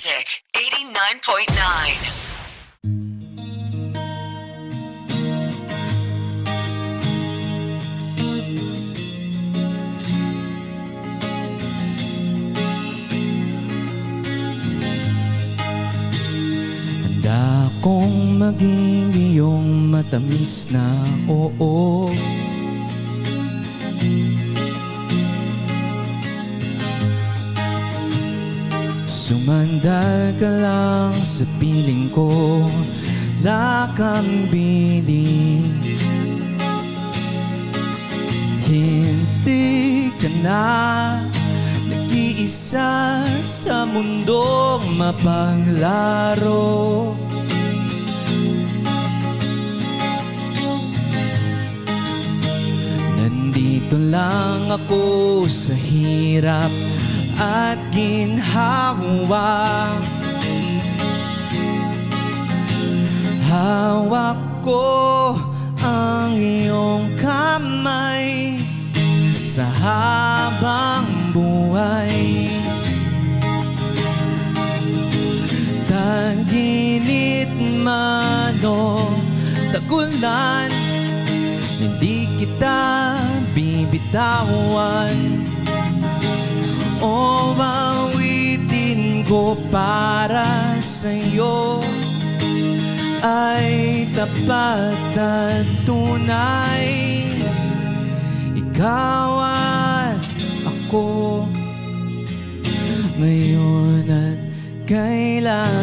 Magic 89.9. Handa kong maging iyong matamis na oo. Sumandal ka lang sa piling ko, lakambini. Hindi ka na nag-iisa sa mundong mapanglaro. Nandito lang ako sa hirap at ginhawa. Hawak ko ang iyong kamay sa habang buhay. Tag-init man o tagulan, hindi kita bibitawan. O awitin ko para sa'yo ay tapat at tunay. Ikaw at ako, ngayon at kailanman.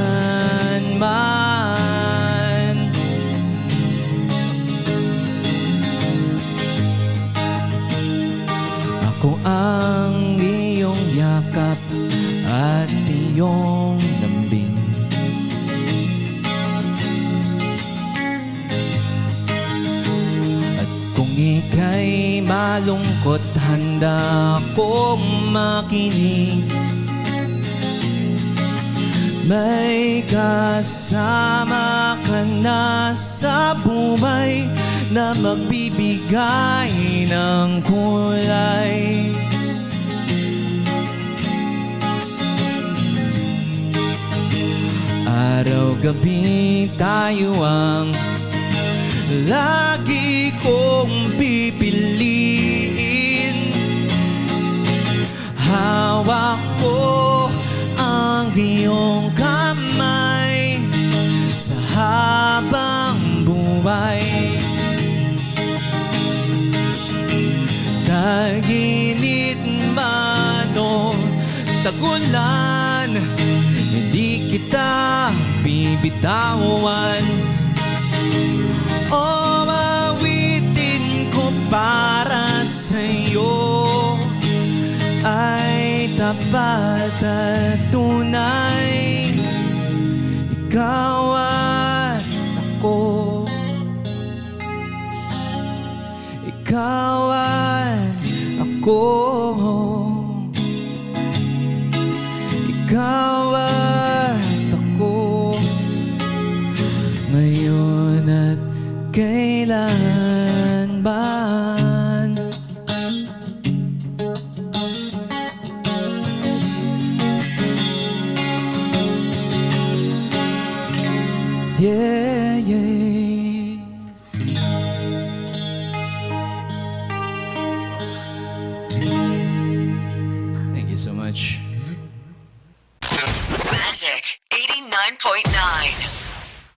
Ako ang iyong yakap at iyong lambing. At kung ika'y malungkot, handa akong makinig. May kasama ka na sa buhay na magbibigay ng kulay. Araw-gabi tayo ang lagi kong pipiliin. Hawak ko ang iyong kamay sa habang buhay. Tag-init man o tagulan, hindi kita bibitawan. O awitin ko para sa'yo ay tapat at tunay. Ikaw at ako, ikaw at ako, ikaw at ako, ngayon at kailanman. Yeah, yeah. Thank you so much. Magic 89.9.